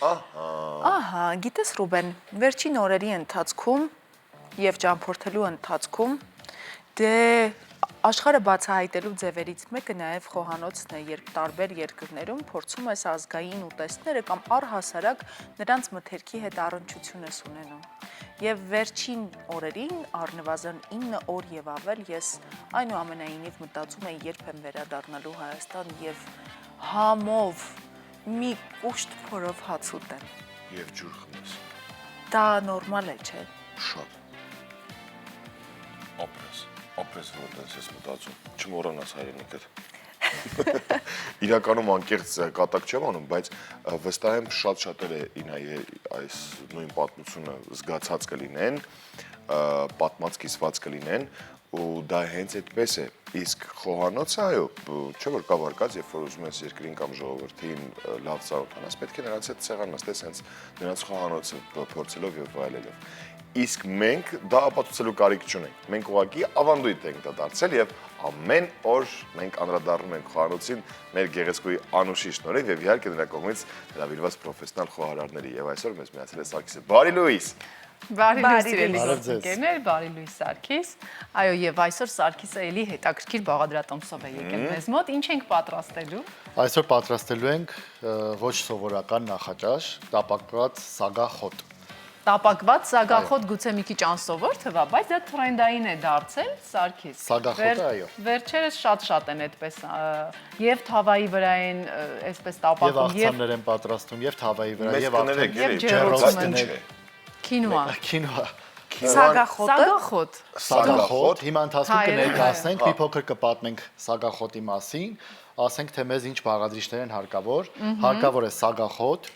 Ահա, գիտես Ռուբեն, վերջին օրերի ընթացքում եւ ճամփորդելու ընթացքում դե աշխարհը բացահայտելու ձևերից մեկը նաեւ խոհանոցն է, երբ տարբեր երկրներում փորձում ես ազգային ուտեստները կամ առհասարակ նրանց մթերքի հետ առնչություն ես ունենում։ Եվ վերջին օրերին առնվազն 9 օր եւ ավել ես այնուամենայնիվ մտածում եմ երբ եմ վերադառնալու Հայաստան եւ համով մի կուշտ փորով հաց ուտեմ։ Եվ ջուր խմես։ Դա նորմալ է, չէ՞։ Շատ։ Ապրես որտես ես մտածում, չմոռանաս հայրենիքդ։ Իրականում անկեղծ կատակ չեմ անում, բայց վստահ եմ շատ շատերը ինայի այս նույն պատմությունը զգացած կլինեն, պատմած կիսված կլինեն, ու դա հենց այդպես է, իսկ խոհանոցը այո, չէ որ կա վարկած, երբ որ ուզում ես երկրին կամ ժողովրդին լավ ծանոթանաս, պետք է նրանց հետ սեղան նստես հենց նրանց խոհանոցը փորձելով եւ վայելելով։ Իսկ մենք դա ապացուցելու կարիք չունենք։ Մենք ուղղակի ավանդույթ ենք դա դարձել եւ ամեն օր մենք անդրադառնում ենք խոհանոցին մեր գեղեցկուի Անուշի շնորհիվ եւ իհարկե նրա կողմից հրավիրված պրոֆեսիոնալ խոհարարների եւ այսօր մեզ միացել է Սարգիսը։ Բարի լույս։ Բարի լույս սիրելի ընկերներ, բարի լույս Սարգիս։ Այո, եւ այսօր Սարգիսը էլի հետաքրքիր բաղադրատոմսով է եկել մեզ մոտ։ Ինչ ենք պատրաստելու։ Այսօր պատրաստելու ենք ոչ սովորական նախաճաշ, տապակված սագախոտ։ Տապակված սագախոտ գուցե մի քիչ անսովոր թվա, բայց դա թրենդային է դարձել, Սարգիս։ Սագախոտը այո։ Վերջերս շատ են այդպես եւ թավայի վրա են այսպես տապակում եւ աղցաններ են պատրաստում եւ թավայի վրա եւ ջեռոցում են։ Քինուա։ Սագախոտ։ Սագախոտ, հիմա ընթացքում կներկայացնենք, մի փոքր կպատմենք սագախոտի մասին, ասենք թե մեզ ինչ բաղադրիչներ են հարկավոր։ Հարկավոր է սագախոտ,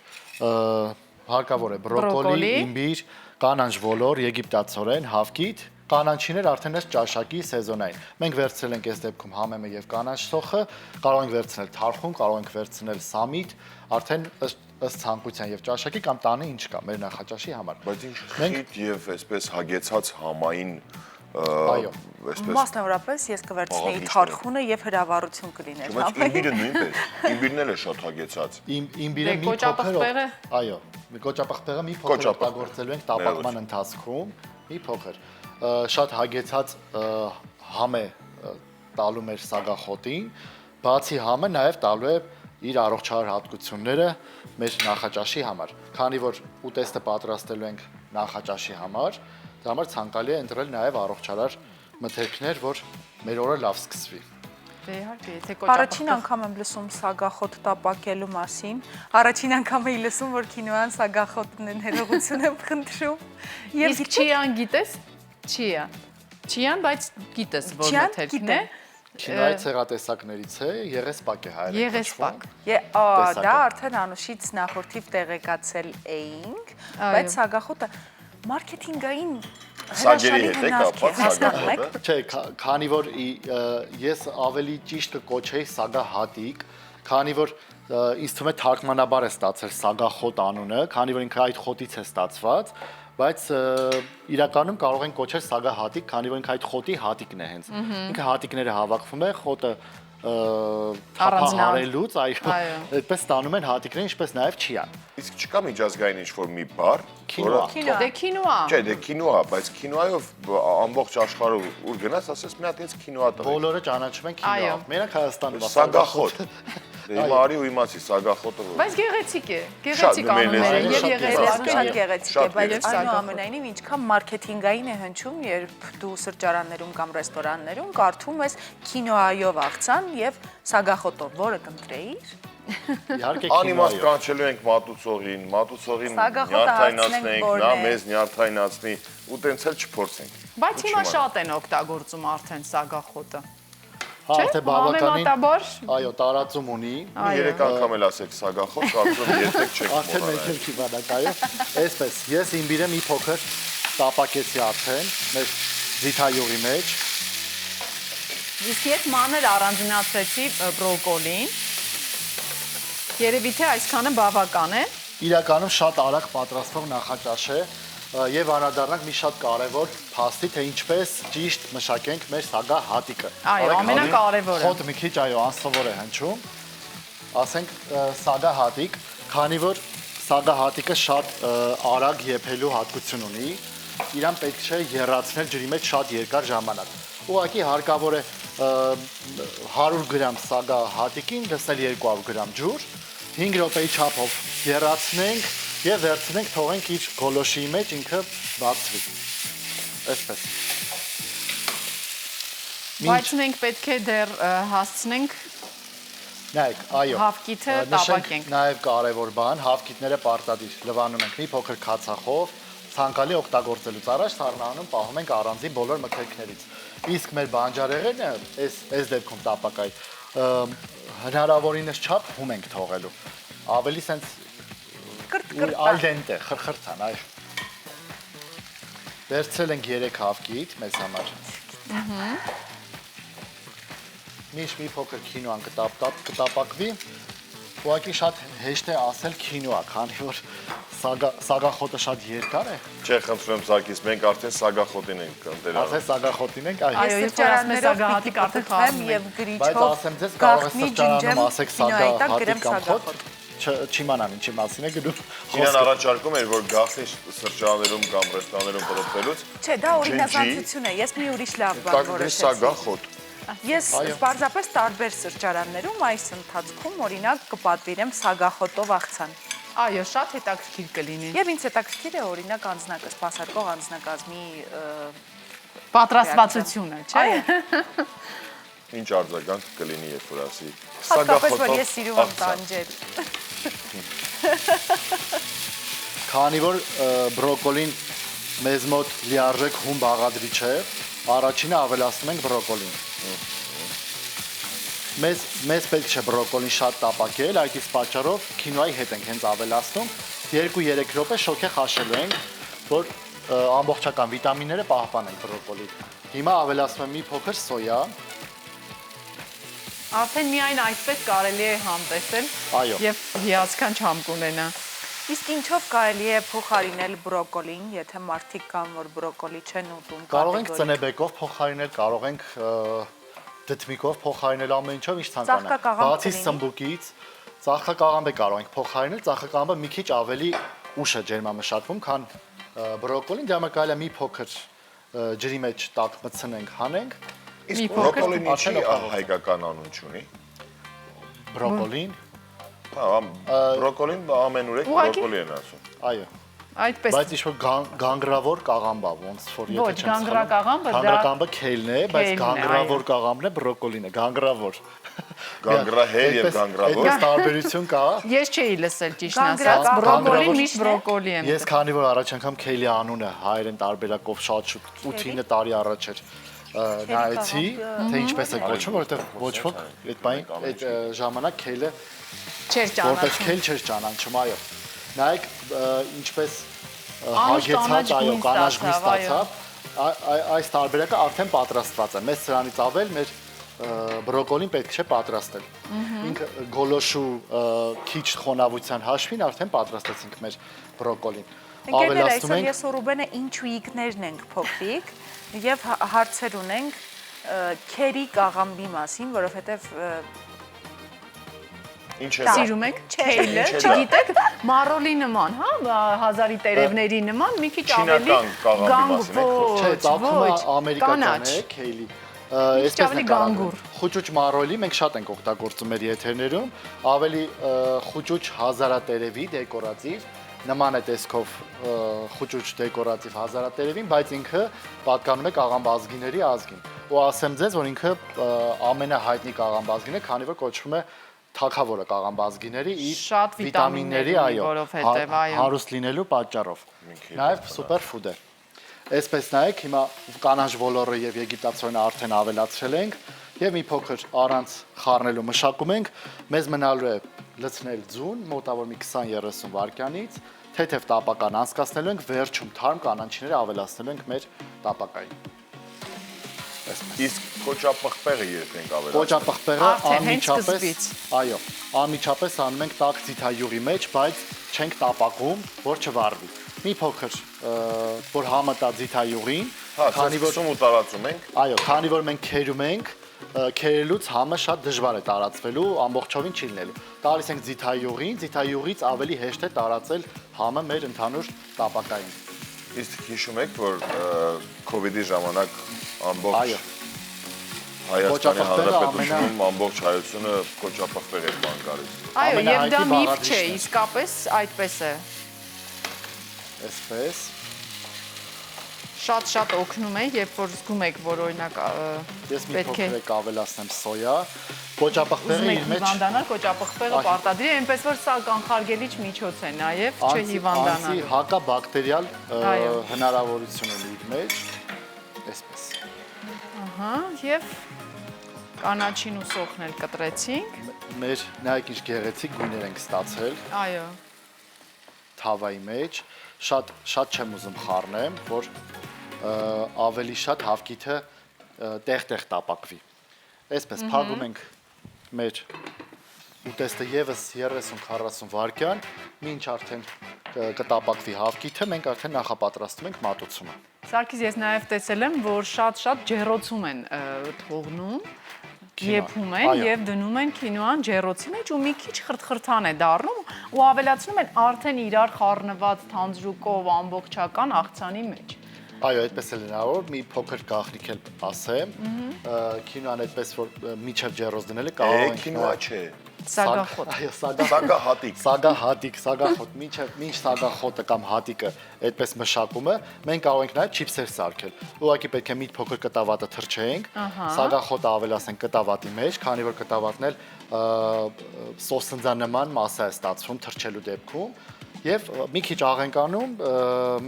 հարկավոր է բրոկոլի, իմբիր, կանանչ ոլոր, եգիպտացորեն, հավկիթ, կանանչիներ արդեն այս ճաշակի սեզոնային։ Մենք վերցրել ենք այս դեպքում համեմը եւ կանանչ սոխը, կարող ենք վերցնել թարխուն, կարող ենք վերցնել սամիտ, արդեն ըստ ցանկության եւ ճաշակի կամ տանը ինչ կա մեր նախաճաշի համար։ Բայց ինչ խիտ եւ այսպես հագեցած համային այո, այսպես Մասնավորապես ես կվերցնեի թարխունը եւ հրավառություն կլիներ։ Բայց իմբիրը նույնպես, իմբիրն էլ է շատ հագեցած։ Իմբիրը մի փոքր, այո, կոճապղպեղը մի փոքր օգտագործելու ենք տապակման ընթացքում, մի փոքր շատ հագեցած համ է տալու մեր սագախոտին, բացի համը նաև տալու է իր առողջարար հատկությունները մեր նախաճաշի համար։ Քանի որ ուտեստը պատրաստելու ենք նախաճաշի համար, դրա համար ցանկալի է ընտրել նաև առողջարար մթերքներ, որ մեր օրը լավ սկսվի։ Իհարկե, եթե Առաջին անգամ եմ լսում սագախոտ տապակելու մասին, առաջին անգամ էի լսում, որ քինոան սագախոտն են հերողություն եմ խնդրում։ Իսկ չիան գիտես։ Չիան, բայց գիտես, որ մթերքն է։ Չինայի ցեղատեսակներից է, եղեսպակ է հայերեն։ Եղեսպակ։ Դա արդեն Անուշից նախորդիվ տեղեկացել էինք, բայց սագախոտը մարքեթինգային Սագերի հետ է կապված հասկանում Չէ, քանի որ ես ավելի ճիշտ կկոչեի սագահատիկ, քանի որ ինձ թվում է թարգմանաբար է ստացել սագախոտ անունը, քանի որ ինքը այդ խոտից է ստացված, բայց իրականում կարող են կոչել սագահատիկ, քանի որ ինքը այդ խոտի հատիկն է հենց։ Ինքը հատիկները հավաքվում է, խոտը թափահարելուց, այո, այդպես ստանում են հատիկները, ինչպես նաև չիան։ Իսկ չկա միջազգային ինչ-որ մի բառ, Քինուա։ Դե քինուա։ Չէ, դե քինուա, բայց քինուայով ամբողջ աշխարհը ուր գնաց, ասես մի հատ հենց քինուա տվեք։ Բոլորը ճանաչում են քինուա։ Մենակ Հայաստանում Սագախոտ։ Հիմա արի ու իմացի սագախոտը։ Բայց գեղեցիկ է, գեղեցիկ անուններ են եւ շատ գեղեցիկ է, բայց այնուամենայնիվ ինչքան մարքեթինգային է հնչում, երբ դու սրճարաններում կամ ռեստորաններում կարդում ես քինոայով աղցան եւ սագախոտով, որը կընտրեիր։ Իհարկե Անիմաստ կանչելու ենք մատուցողին նյարդայնացնենք, նա մեզ նյարդայնացնի ու տենց էլ չփորձենք։ Բայց հիմա շատ են օգտագործում արդեն սագախոտը։ Չէ, բավականին, համեմատաբար, այո, տարածում ունի։ 3 անգամ էլ ասեք սագախոտ, կարծում երբեք չեք Արդեն մոռանալ։ մեկ էլ բանակ, այո։ Այսպես, ես իմբիրը մի փոքր տապակեցի արդեն մեր զիթայուղի մեջ։ իսկ ես մանր առանձնացրեցի բրոկոլին։ Երևի թե այսքանը բավական է։ Իրականում շատ արագ պատրաստվող նախաճաշ է եւ անդրադառնանք մի շատ կարեւոր փաստի, թե ինչպես ճիշտ մշակենք մեր սագահատիկը։ Այո, ամենակարևորը։ Խոտ մի քիչ այո անսովոր է հնչում։ Ասենք սագահատիկ, քանի որ սագահատիկը շատ արագ եփելու հատկություն ունի։ Իրան պետք չէ եռացնել ջրի մեջ շատ երկար ժամանակ։ Ուղղակի հարկավոր է 100 գրամ սագահատիկին լցնել 200 գրամ ջուր, 5 րոպեի չափով եռացնենք եւ վերցնենք, թողենք իր գոլոշի մեջ ինքը բացվի։ Այսպես։ Բայց մենք պետք է դեռ հասցնենք Նայեք, այո։ Հավկիթը տապակենք։ Նաև կարևոր բան, հավկիթները պարտադիր լվանում ենք մի փոքր քացախով, ցանկալի օգտագործելուց առաջ սառնանում պահում ենք առանձին բոլոր մթերքներից։ Իսկ մեր բանջարեղենը այս դեպքում տապակայի հնարավորինս չափ հում ենք թողելու։ Ավելի սենց al dente, խրխրթան, այո։ Վերցրել ենք 3 հավկիթ մեզ համար։ Միշտ մի փոքր քինոան կտապակվի, ուղղակի շատ հեշտ է ասել քինոա, քանի որ սագախոտը շատ երկար է։ Չէ, խնդրում եմ Սարգիս, մենք արդեն սագախոտին ենք ընտելանում։ Արդեն սագախոտին ենք, այո։ Այո, երբ որ ասում ես սագահատիկ արդեն խաղում եւ Բայց գրիչով ասեմ ձեզ, կարող է սրճարանում ասեք սագահատիկ կամ խոտ, չիմանամ ինչի մասին է գնում։ Իրան առաջարկում էր, որ գախնի սրճարաներում կամ ռեստորաններում պրոպելուց։ Չէ, դա օրինազանցություն է, ես մի ուրիշ լավ բան որոշեցի։ Սագախոտ։ Ես պարզապես տարբեր սրճարաններում այս ընթացքում օրինակ կպատվիրեմ սագախոտով աղցան։ Այո, շատ հետաքրքիր կլինի։ Եվ ինձ հետաքրքիր է օրինակ սպասարկող անձնակազմի Պատրաստվածությունը, չէ։ Ինչ արձագանք կլինի, երբ որ ասի Հատկապես որ ես սիրում եմ տանջել։ Քանի որ բրոկոլին մեզ մոտ լիարժեք հում բաղադրիչ է, առաջինը ավելացնում ենք բրոկոլին։ Մեզ պետք չէ բրոկոլին շատ տապակել, այդ իսկ պատճառով քինոայի հետ ենք հենց ավելացնում, 2-3 րոպե շոգե խաշելու ենք, որ ամբողջական վիտամինները պահպանենք բրոկոլի։ Հիմա ավելացնում եմ մի փոքր սոյա։ Արդեն միայն այդպես կարելի է համտեսել եւ հիասքանչ համ կունենա։ Իսկ ինչով կարելի է փոխարինել բրոկոլին, եթե մարդիկ կան, որ բրոկոլի չեն ուտում։ Կարող ենք ծնեբեկով փոխարինել, կարող ենք դդմիկով փոխարինել ամեն ինչով, ինչ ցանկանանք։ Բացի սմբուկից, ծաղկակաղամբը կարող ենք փոխարինել, ծաղկակաղամբը մի քիչ ավելի ուշ է ջերմամշակվում, քան բրոկոլին, դրա համար կարելի է մի փոքր ջրի մեջ տակ մտցնենք, հանենք։ Իսկ բրոկոլին ինչի հայկական անուն չունի։ Բրոկոլին Բրոկոլին ամենուրեք բրոկոլի են ասում։ Այո։ Այդպես։ Բայց ինչ-որ գանգրավոր կաղամբա, ոնց որ Ոչ, գանգրակաղամբը դա գանգրակաղամբը քեյլն է, բայց գանգրավոր կաղամբն է բրոկոլին է, գանգրավոր։ Գանգրահեր եւ գանգրավոր։ Այդպես տարբերություն կա։ Ես չէի լսել ճիշտ ասած, բրոկոլին միշտ բրոկոլի եմ։ Ես քանի որ առաջ անգամ քեյլի անունը հայերեն տարբերակով շատ շուտ 8-9 տարի առաջ էր նայեցի, թե ինչպես է կոչվում, որովհետեւ ոչ ոք այդ ժամանակ քեյլը Չէր որպես ճանաչում։ քեյլ չէր ճանաչում, այո։ Նայեք ինչպես Անուշ հագեցած, այո, կանաչ գույն գույն ստացավ, այս տարբերակը արդեն պատրաստված է։ Մեզ սրանից ավել մեր բրոկոլին պետք չէ պատրաստել։ Ինքը գոլոշու քիչ խոնավության հաշվին արդեն պատրաստեցինք մեր բրոկոլին։ Ընկերներ, այսօր ես ու Ռուբենը ինչուիկներն ենք փոքրիկ եւ հարցեր ունենք քերի կաղամբի մասին, որովհետեւ Ինչ է։ Սիրում եք քեյլը, չգիտեք, մարոլի նման, հա, հազարի տերևների նման, մի քիչ ավելի Չէ, ծաղկումը ամերիկական է, քեյլի։ Այսպես է գանգուր։ Խուճուճ մարոլի մենք շատ ենք օգտագործում մեր եթերներում, ավելի խուճուճ հազարատերևի դեկորատիվ, նման է տեսքով խուճուճ դեկորատիվ հազարատերևին, բայց ինքը պատկանում է կաղամբազգիների ազգին։ Ու ասեմ ձեզ, որ ինքը ամենահայտնի կաղամբազգին է, քանի որ կոչվում է թագավորը կաղամբազգիների իր վիտամինների, հարուստ լինելու պատճառով։ Նաև սուպերֆուդ է։ Այսպես նայեք, հիմա կանաչ ոլորը եւ եգիպտացորենը արդեն ավելացրել ենք եւ մի փոքր առանց խառնելու մշակում ենք։ Մեզ մնալու է լցնել ձուն մոտավոր մի 20-30 վայրկյանից, թեթև տապական անցկացնելու ենք, վերջում թարմ կանաչիները ավելացնելու ենք մեր տապակային։ Իսկ կոճապղպեղը երբ ենք ավելացնում։ Կոճապղպեղը անմիջապես, այո, անմիջապես անում ենք տաք ձիթայուղի մեջ, բայց չենք տապակում, որ չվառվի։ Մի փոքր, որ համը տա ձիթայուղին, քանի որ ու տարածում ենք։ Այո, քանի որ մենք քերում ենք, քերելուց համը շատ դժվար է տարածվելու, ամբողջովին չի լինելու։ Տալիս ենք ձիթայուղին, ձիթայուղից ավելի հեշտ է տարածել համը մեր ընդհանուր տապակային։ Իսկ հիշում եք, որ COVID-ի ժամանակ ամբողջ Հայաստանի Հանրապետությունում ամբողջ հայությունը կոճապղպեղ էր բան գալիս։ Այո, եւ դա միֆ չէ, իսկապես այդպես է։ Այսպես Շատ օգնում է, երբ որ զգում եք, որ օրինակ ես մի պետք է փոքր ավելացնեմ սոյա, կոճապղպեղը իր մեջ հիվանդանալ, կոճապղպեղը պարտադիր է, այնպես որ սա կանխարգելիչ միջոց է նաեւ, չհիվանդանալ։ Անտի հակաբակտերիալ հնարավորություն ունի իր մեջ, այսպես։ Ահա, եւ կանաչին ու սոխն էլ կտրեցինք։ Մեր նայեք ինչ գեղեցիկ գույներ ենք ստացել Այո։ թավայի մեջ, շատ չեմ ուզում խառնեմ, որ ավելի շատ հավկիթը տեղ-տեղ տապակվի։ Այսպես փակում ենք մեր ուտեստը եւս 30-40 վայրկյան, մինչ արդեն կտապակվի հավկիթը, մենք արդեն նախապատրաստում ենք մատուցումը։ Սարգիս, ես նաեւ տեսել եմ, որ շատ ջեռոցում են թողնում, եփում են եւ դնում են քինոան ջեռոցի մեջ ու մի քիչ խրթխրթան է դառնում ու ավելացնում են արդեն իրար խառնված թանձրուկով ամբողջական աղցանի մեջ։ Այո, այդպես էլ հնարավոր, մի փոքր գաղտնիք էլ ասեմ, քինոան այդպես որ միջև ջեռոց դնել է կարող ենք Քինոա չէ։ Սագախոտ։ Այո, Սագահատիկ։ Սագախոտ, մինչ սագախոտը կամ հատիկը այդպես մշակումը, մենք կարող ենք նաև չիփսեր սարքել։ Ուղղակի պետք է մի փոքր կտավատը թրջենք, սագախոտը ավելացնենք կտավատի մեջ, քանի որ կտավատն էլ սոսնձանման մասա է ստացվում թրջելու դեպքում, եւ մի քիչ աղենկանում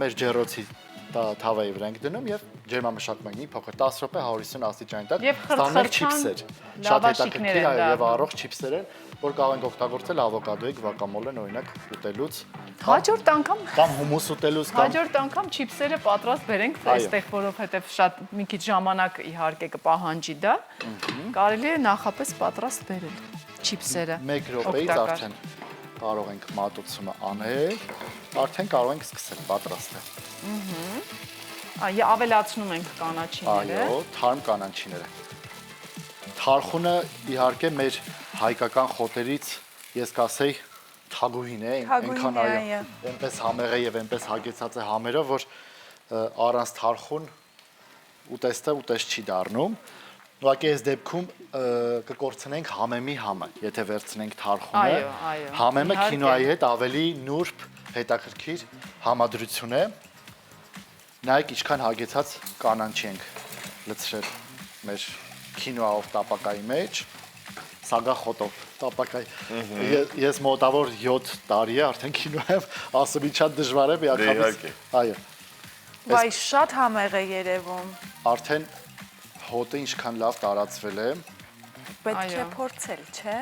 մեր ջեռոցի թավայի վրա ենք դնում եւ ջերմամշակում ենք մի փոքր 10 րոպե 150 աստիճանի տակ ստանանք չիփսեր շատ հետաքրքիր է եւ առողջ չիփսեր են որ կարող ենք օգտագործել ավոկադոյի գվակամոլեն օրինակ ուտելուց Հաջորդ անգամ կամ հումուս ուտելուց կամ հաջորդ անգամ չիփսերը պատրաստ բերենք այստեղ որովհետեւ շատ մի քիչ ժամանակ իհարկե կպահանջի դա կարելի է նախապես պատրաստ բերել չիփսերը 1 րոպեից արդեն կարող ենք մատուցումը անել արդեն կարող ենք սկսել պատրաստել Այո, ավելացնում ենք կանաչիները։ Այո, թարմ կանաչիները։ Թարխունը իհարկե մեր հայկական խոտերից ես կասեի թագուհին է, այնքան այո, այնպես համեղ է եւ այնպես հագեցած է համերով, որ առանց թարխուն ուտեստը ուտեստ չի դառնում։ Ուղղակի այս դեպքում կկորցնենք համեմի համը, եթե վերցնենք թարխունը։ Համեմը քինոայի հետ ավելի նուրբ, հետաքրքիր համադրություն է։ Նայեք ինչքան հագեցած կանանչի ենք լցրել մեր քինոայով տապակայի մեջ, սագախոտով տապակայի։ Ես մոտավոր 7 տարի է արդեն քինոայով ասում եմ շատ դժվար է միանգամից։ Այո։ Վայ, շատ համեղ է երևում։ Արդեն հոտը ինչքան լավ տարածվել է։ Պետք է փորձել, չէ՞։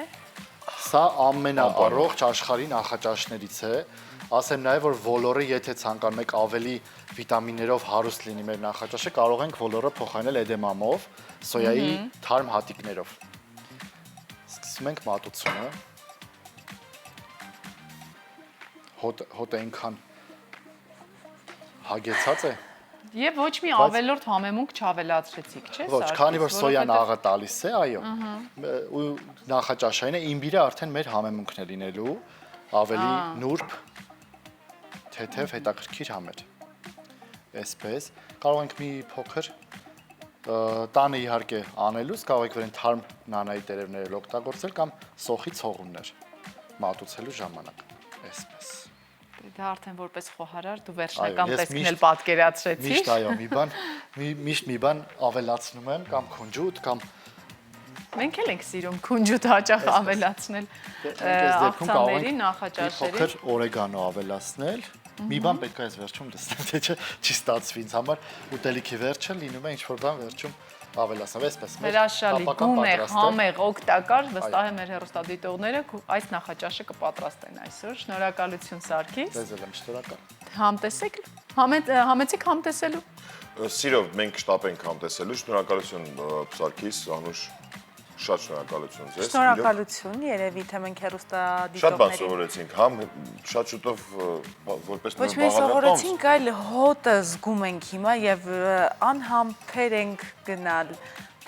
Սա ամենաառողջ աշխարհի նախաճաշներից է։ Ասեմ նաև որ ոլորը եթե ցանկանում եք ավելի վիտամիններով հարուստ լինի մեր նախաճաշը, կարող ենք ոլորը փոխարինել էդեմամով, սոյայի թարմ հատիկներով։ Սկսում ենք մատուցումը։ Հոտը այնքան հագեցած է։ Եվ ոչ մի ավելորդ համեմունք չավելացրեցիք, չէ՞, Ոչ, քանի որ սոյան աղը տալիս է, այո։ Ու նախաճաշային է, իմբիրը արդեն մեր համեմունքն է լինելու, ավելի նուրբ թեթև հետաքրքիր համեր։ Այսպես, կարող ենք մի փոքր տանը իհարկե անելուց կարող եք վրան թարմ նանայի տերևներ օգտագործել կամ սոխի ցողուններ մատուցելու ժամանակ։ Այսպես։ Դա արդեն որպես խոհարար դու վերջնական տեսքն էլ պատկերացրեցիր։ Միշտ այո, միշտ մի բան ավելացնում եմ կամ քունջուտ կամ Մենք էլ ենք սիրում քունջուտ հաճախ ավելացնել աղցանների, նախաճաշերի։ Փոքր օրեգանո ավելացնել։ Մի բան պետք է այս վերջում դեսնեմ, թե չի ստացվի ինձ համար ուտելիքի վերջը լինում է ինչ-որ բան վերջում ավելացնել, այսպես Հրաշալի, գունեղ, համեղ, օգտակար, վստահ եմ մեր հեռուստադիտողները այս նախաճաշը կպատրաստեն այսօր։ Շնորհակալություն Սարգիս։ Ձեզ էլ եմ շնորհակալ։ Համտեսեք, համեցեք համտեսելու։ Սիրով մենք շտապ ենք համտեսելու, շնորհակալություն Սարգիս, Անուշ Շատ շնորհակալություն ձեզ։ Շնորհակալություն, երևի թե մենք հեռուստադիտողներին։ Շատ բան սովորեցինք, համ շատ շուտով որպես Ոչ միայն սովորեցինք, այլ հոտը զգում ենք հիմա եւ անհամբեր ենք գնալ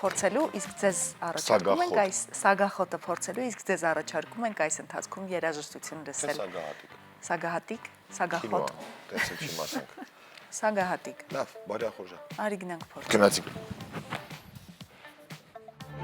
փորձելու, իսկ ձեզ առաջարկում ենք այս սագախոտը փորձելու, իսկ ձեզ առաջարկում ենք այս ընթացքում երաժշտություն լսել։ Սագահատիկ։ Սագահատիկ, Կինո, սագախոտ, տեսեք չիմացանք։ սագահատիկ։ Լավ, բարի ախորժա։ Արի գնանք փորձ։ Գնացինք։